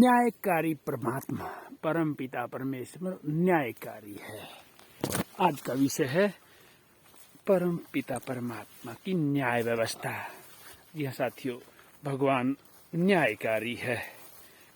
न्यायकारी परमात्मा परम पिता परमेश्वर न्यायकारी है। आज का विषय है परम पिता परमात्मा की न्याय व्यवस्था। यह साथियों, भगवान न्यायकारी है।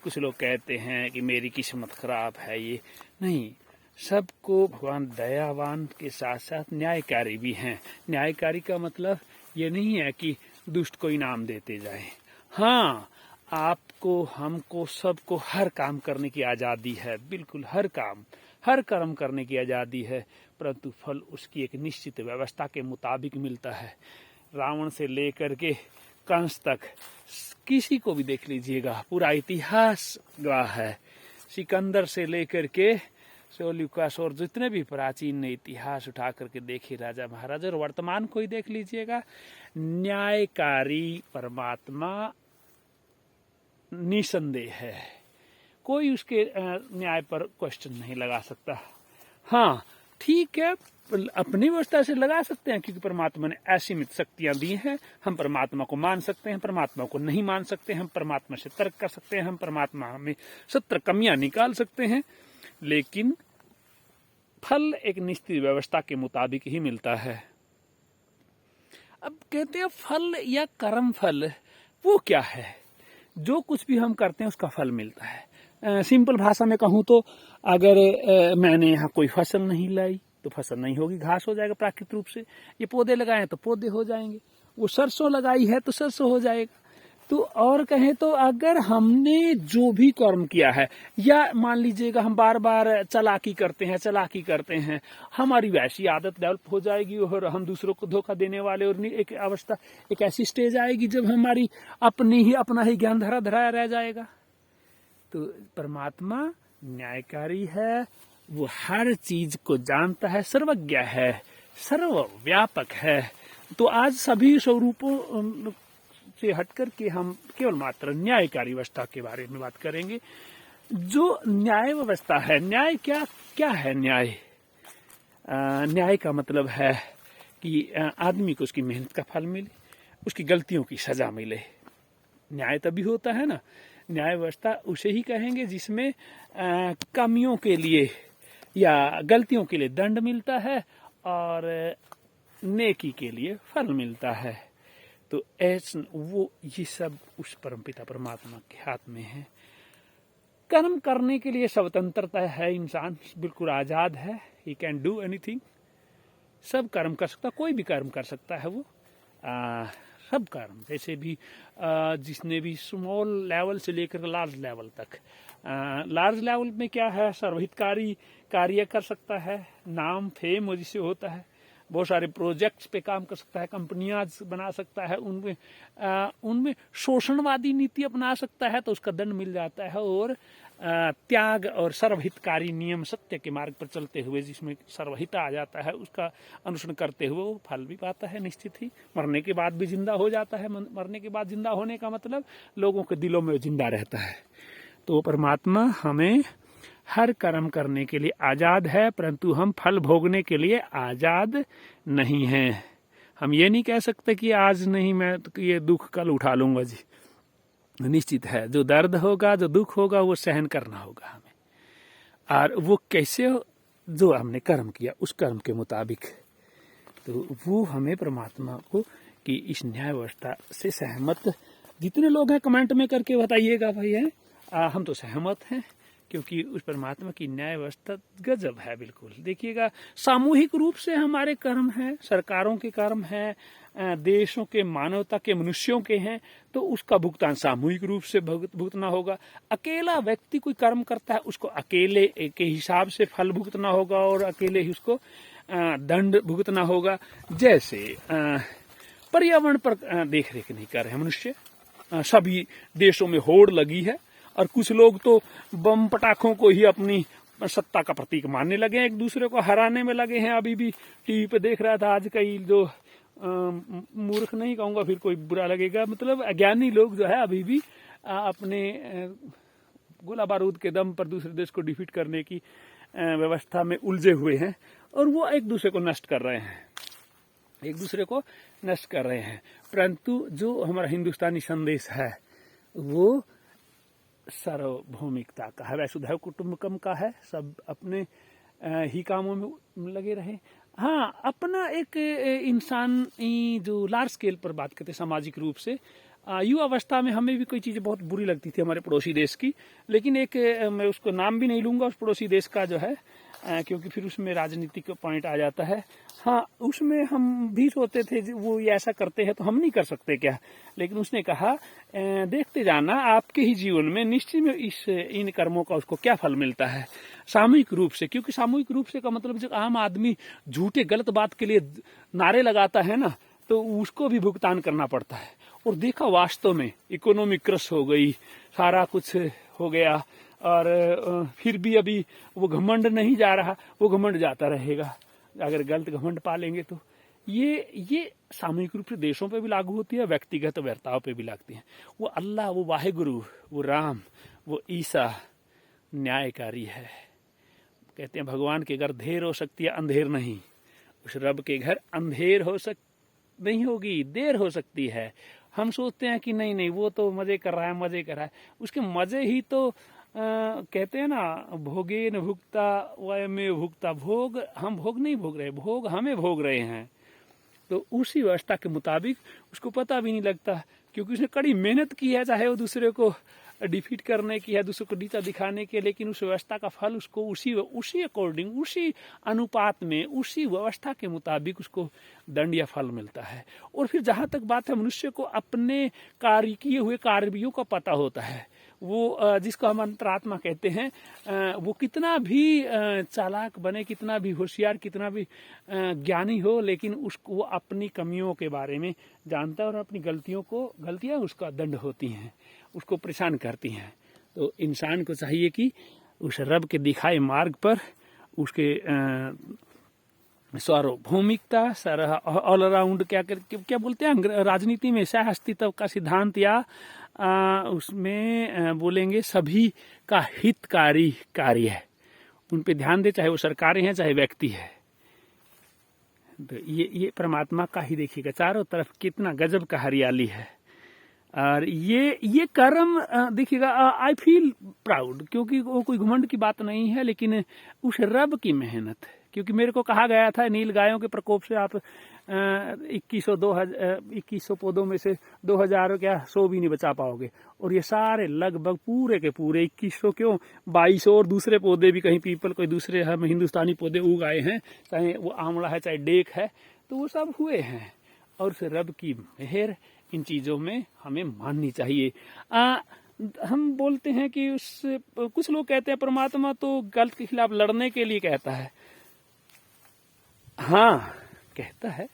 कुछ लोग कहते हैं कि मेरी किस्मत खराब है, ये नहीं, सबको भगवान दयावान के साथ साथ न्यायकारी भी हैं। न्यायकारी का मतलब ये नहीं है कि दुष्ट को इनाम देते जाएं। हाँ, आपको, हमको, सबको हर काम करने की आज़ादी है, बिल्कुल हर काम, हर कर्म करने की आज़ादी है, परंतु फल उसकी एक निश्चित व्यवस्था के मुताबिक मिलता है। रावण से लेकर के कंस तक किसी को भी देख लीजिएगा, पूरा इतिहास गवाह है। सिकंदर से लेकर के सेल्यूकस और जितने भी प्राचीन इतिहास उठा करके देखे, राजा महाराजा और वर्तमान को ही देख लीजिएगा, न्यायकारी परमात्मा निसंदेह है। कोई उसके न्याय पर क्वेश्चन नहीं लगा सकता। हाँ ठीक है, अपनी व्यवस्था से लगा सकते हैं, क्योंकि परमात्मा ने असीमित शक्तियां दी हैं। हम परमात्मा को मान सकते हैं, परमात्मा को नहीं मान सकते, हम परमात्मा से तर्क कर सकते हैं, हम परमात्मा में 70 कमियां निकाल सकते हैं, लेकिन फल एक निश्चित व्यवस्था के मुताबिक ही मिलता है। अब कहते हैं फल या कर्म फल वो क्या है? जो कुछ भी हम करते हैं उसका फल मिलता है। सिंपल भाषा में कहूँ तो अगर मैंने यहाँ कोई फसल नहीं लाई तो फसल नहीं होगी, घास हो जाएगा प्राकृतिक रूप से। ये पौधे लगाए तो पौधे हो जाएंगे, वो सरसों लगाई है तो सरसों हो जाएगा। तो और कहें तो अगर हमने जो भी कर्म किया है, या मान लीजिएगा हम बार बार चालाकी करते हैं, हमारी वैसी आदत डेवलप हो जाएगी और हम दूसरों को धोखा देने वाले, और एक अवस्था, एक ऐसी स्टेज आएगी जब हमारी अपना ही ज्ञान धराया रह जाएगा। तो परमात्मा न्यायकारी है, वो हर चीज को जानता है, सर्वज्ञ है, सर्वव्यापक है। तो आज सभी स्वरूपों से हटकर के हम केवल मात्र न्यायकारी व्यवस्था के बारे में बात करेंगे। जो न्याय व्यवस्था है, न्याय क्या है? न्याय का मतलब है कि आदमी को उसकी मेहनत का फल मिले, उसकी गलतियों की सजा मिले। न्याय तभी होता है ना, न्याय व्यवस्था उसे ही कहेंगे जिसमें कमियों के लिए या गलतियों के लिए दंड मिलता है और नेकी के लिए फल मिलता है। तो ऐसा वो ये सब उस परमपिता परमात्मा के हाथ में है। कर्म करने के लिए स्वतंत्रता है, इंसान बिल्कुल आजाद है, ही कैन डू एनीथिंग, सब कर्म कर सकता, कोई भी कर्म कर सकता है वो। सब कर्म, जैसे भी जिसने भी स्मॉल लेवल से लेकर लार्ज लेवल तक, लार्ज लेवल में क्या है, सर्वहितकारी कार्य कर सकता है, नाम फेम जिससे होता है, बहुत सारे प्रोजेक्ट्स पे काम कर सकता है, कंपनियां बना सकता है, उनमें शोषणवादी नीति अपना सकता है तो उसका दंड मिल जाता है, और त्याग और सर्वहितकारी नियम सत्य के मार्ग पर चलते हुए जिसमें सर्वहित आ जाता है, उसका अनुसरण करते हुए वो फल भी पाता है निश्चित ही। मरने के बाद भी जिंदा हो जाता है। मरने के बाद जिंदा होने का मतलब लोगों के दिलों में जिंदा रहता है। तो परमात्मा हमें हर कर्म करने के लिए आजाद है, परंतु हम फल भोगने के लिए आजाद नहीं हैं। हम ये नहीं कह सकते कि आज नहीं, मैं तो ये दुख कल उठा लूंगा जी। निश्चित है, जो दर्द होगा, जो दुख होगा, वो सहन करना होगा हमें। और वो कैसे? जो हमने कर्म किया उस कर्म के मुताबिक। तो वो हमें परमात्मा को कि इस न्याय व्यवस्था से सहमत जितने लोग हैं कमेंट में करके बताइएगा भाई है। हम तो सहमत हैं, क्योंकि उस परमात्मा की न्याय व्यवस्था गजब है बिल्कुल। देखिएगा, सामूहिक रूप से हमारे कर्म हैं, सरकारों के कर्म हैं, देशों के, मानवता के, मनुष्यों के हैं, तो उसका भुगतान सामूहिक रूप से भुगतना होगा। अकेला व्यक्ति कोई कर्म करता है, उसको अकेले के हिसाब से फल भुगतना होगा और अकेले ही उसको दंड भुगतना होगा। जैसे पर्यावरण पर देख रेख नहीं कर रहे हैं मनुष्य, सभी देशों में होड़ लगी है और कुछ लोग तो बम पटाखों को ही अपनी सत्ता का प्रतीक मानने लगे हैं, एक दूसरे को हराने में लगे हैं। अभी भी टीवी पे देख रहा था आज, कई जो मूर्ख नहीं कहूंगा, फिर कोई बुरा लगेगा, मतलब अज्ञानी लोग जो है अभी भी अपने गोला बारूद के दम पर दूसरे देश को डिफीट करने की व्यवस्था में उलझे हुए हैं, और वो एक दूसरे को नष्ट कर रहे हैं, परंतु जो हमारा हिंदुस्तानी संदेश है वो सार्वभौमिकता का है, वसुधैव कुटुंबकम का है, सब अपने ही कामों में लगे रहे। हाँ, अपना एक इंसान जो लार्ज स्केल पर बात करते सामाजिक रूप से, युवा अवस्था में हमें भी कोई चीज़ें बहुत बुरी लगती थी हमारे पड़ोसी देश की, लेकिन एक मैं उसको नाम भी नहीं लूँगा उस पड़ोसी देश का जो है, क्योंकि फिर उसमें राजनीतिक पॉइंट आ जाता है। हाँ, उसमें हम भी सोचते थे वो ये ऐसा करते हैं तो हम नहीं कर सकते क्या, लेकिन उसने कहा देखते जाना आपके ही जीवन में निश्चित में इन कर्मों का उसको क्या फल मिलता है सामूहिक रूप से। क्योंकि सामूहिक रूप से का मतलब जब आम आदमी झूठे गलत बात के लिए नारे लगाता है ना, तो उसको भी भुगतान करना पड़ता है। और देखा वास्तव में इकोनॉमी क्रश हो गई, सारा कुछ हो गया, और फिर भी अभी वो घमंड नहीं जा रहा, वो घमंड जाता रहेगा अगर गलत घमंड पालेंगे तो। ये सामूहिक रूप से देशों पे भी लागू होती है, व्यक्तिगत वर्ताव पे भी लगती है। वो अल्लाह, वो वाहेगुरु, वो राम, वो ईसा न्यायकारी है। कहते हैं भगवान के घर देर हो सकती है, अंधेर नहीं। उस रब के घर अंधेर नहीं होगी, देर हो सकती है। हम सोचते हैं कि नहीं वो तो मजे कर रहा है, उसके मजे ही तो कहते हैं ना, भोगे न भुगता वयमेव भुगता। भोग हम भोग नहीं भोग रहे, भोग हमें भोग रहे हैं। तो उसी व्यवस्था के मुताबिक उसको पता भी नहीं लगता, क्योंकि उसने कड़ी मेहनत की है, चाहे वो दूसरे को डिफीट करने की है, दूसरे को नीचा दिखाने के, लेकिन उस व्यवस्था का फल उसको उसी अकॉर्डिंग, उसी अनुपात में, उसी व्यवस्था के मुताबिक उसको दंड या फल मिलता है। और फिर जहां तक बात है, मनुष्य को अपने कार्य किए हुए कार्यों का पता होता है। वो जिसको हम अंतरात्मा कहते हैं, वो कितना भी चालाक बने, कितना भी होशियार, कितना भी ज्ञानी हो, लेकिन उसको वो अपनी कमियों के बारे में जानता है, और अपनी गलतियां उसका दंड होती हैं, उसको परेशान करती हैं। तो इंसान को चाहिए कि उस रब के दिखाए मार्ग पर उसके सार्वभौमिकता, ऑल अराउंड क्या बोलते हैं राजनीति में, सह अस्तित्व का सिद्धांत, या उसमें बोलेंगे सभी का हितकारी कार्य है, उन पे ध्यान दे, चाहे वो सरकारें हैं चाहे व्यक्ति है। तो ये परमात्मा का ही देखिएगा, चारों तरफ कितना गजब का हरियाली है। और ये कर्म देखिएगा, आई फील प्राउड, क्योंकि वो कोई घमंड की बात नहीं है, लेकिन उस रब की मेहनत। क्योंकि मेरे को कहा गया था नील गायों के प्रकोप से आप 2100 पौधों में से 2000 क्या 100 भी नहीं बचा पाओगे, और ये सारे लगभग पूरे के पूरे 2100 क्यों 2200 और दूसरे पौधे भी, कहीं पीपल, कोई दूसरे हम हिंदुस्तानी पौधे उगाए हैं, चाहे वो आंवला है चाहे डेक है, तो वो सब हुए हैं। और उस रब की मेहर इन चीजों में हमें माननी चाहिए। हम बोलते हैं कि कुछ लोग कहते हैं परमात्मा तो गलत के खिलाफ लड़ने के लिए कहता है। हाँ, कहता है,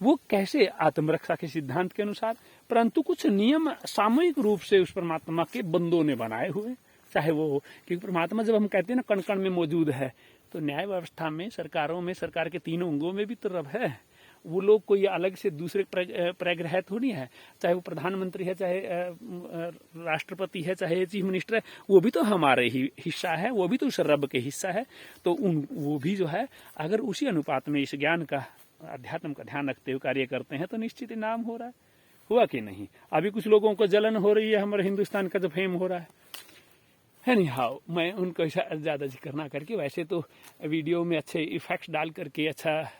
वो कैसे आत्मरक्षा के सिद्धांत के अनुसार, परंतु कुछ नियम सामूहिक रूप से उस परमात्मा के बंदों ने बनाए हुए, चाहे वो, क्योंकि परमात्मा जब हम कहते हैं ना कण कण में मौजूद है, तो न्याय व्यवस्था में, सरकारों में, सरकार के तीनों अंगों में भी तो रब है। वो लोग कोई अलग से दूसरे प्रग्रह थोड़ी है, चाहे वो प्रधानमंत्री है, चाहे राष्ट्रपति है, चाहे चीफ मिनिस्टर है, वो भी तो हमारे ही हिस्सा है, वो भी तो उस रब के हिस्सा है। तो वो भी जो है, अगर उसी अनुपात में इस ज्ञान का, अध्यात्म का ध्यान रखते हुए कार्य करते हैं, तो निश्चित इनाम हो रहा है। हुआ कि नहीं? अभी कुछ लोगों को जलन हो रही है हमारे हिंदुस्तान का जो फेम हो रहा है नहीं। हाँ, मैं उनको ज्यादा जिक्र ना करके, वैसे तो वीडियो में अच्छे इफेक्ट्स डाल करके, अच्छा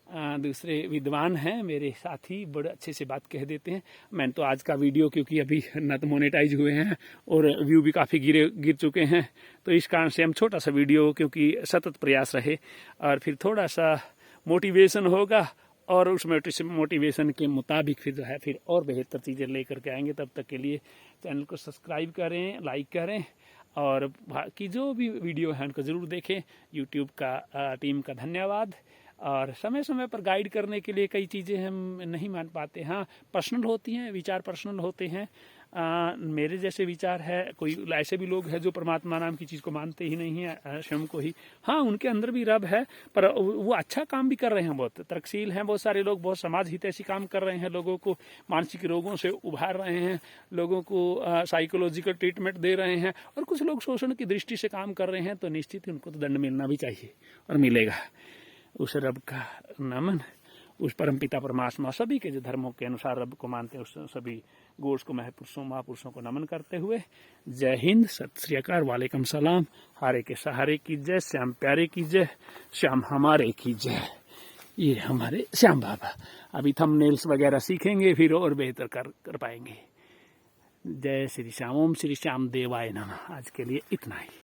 दूसरे विद्वान हैं मेरे साथी, बड़े अच्छे से बात कह देते हैं। मैंने तो आज का वीडियो, क्योंकि अभी न तो मोनेटाइज हुए हैं और व्यू भी काफ़ी गिर चुके हैं, तो इस कारण से हम छोटा सा वीडियो, क्योंकि सतत प्रयास रहे, और फिर थोड़ा सा मोटिवेशन होगा, और उस मोटिवेशन के मुताबिक फिर जो है फिर और बेहतर चीज़ें लेकर के आएंगे। तब तक के लिए चैनल को सब्सक्राइब करें, लाइक करें, और बाकी जो भी वीडियो है उनको ज़रूर देखें। यूट्यूब का टीम का धन्यवाद। और समय समय पर गाइड करने के लिए कई चीज़ें हम नहीं मान पाते, हाँ पर्सनल होती हैं, विचार पर्सनल होते हैं। मेरे जैसे विचार है, कोई ऐसे भी लोग हैं जो परमात्मा नाम की चीज़ को मानते ही नहीं है, स्वयं को ही, हाँ उनके अंदर भी रब है, पर वो अच्छा काम भी कर रहे हैं, बहुत तरकशील हैं, बहुत सारे लोग बहुत समाज हितैषी काम कर रहे हैं, लोगों को मानसिक रोगों से उभार रहे हैं, लोगों को साइकोलॉजिकल ट्रीटमेंट दे रहे हैं, और कुछ लोग शोषण की दृष्टि से काम कर रहे हैं। तो निश्चित ही उनको तो दंड मिलना भी चाहिए, और मिलेगा। उस रब का नमन, उस परमपिता परमात्मा, सभी के जो धर्मों के अनुसार रब को मानते हैं, उस सभी गोष्ठ को महापुरुषों को नमन करते हुए जय हिंद, सत श्री अकाल, वालेकुम सलाम। हारे के सहारे की जय, श्याम प्यारे की जय, श्याम हमारे की जय। ये हमारे श्याम बाबा। अभी थंबनेल्स वगैरह सीखेंगे फिर और बेहतर कर पाएंगे। जय श्री श्याम। ओम श्री श्याम देवाय नमः। आज के लिए इतना ही।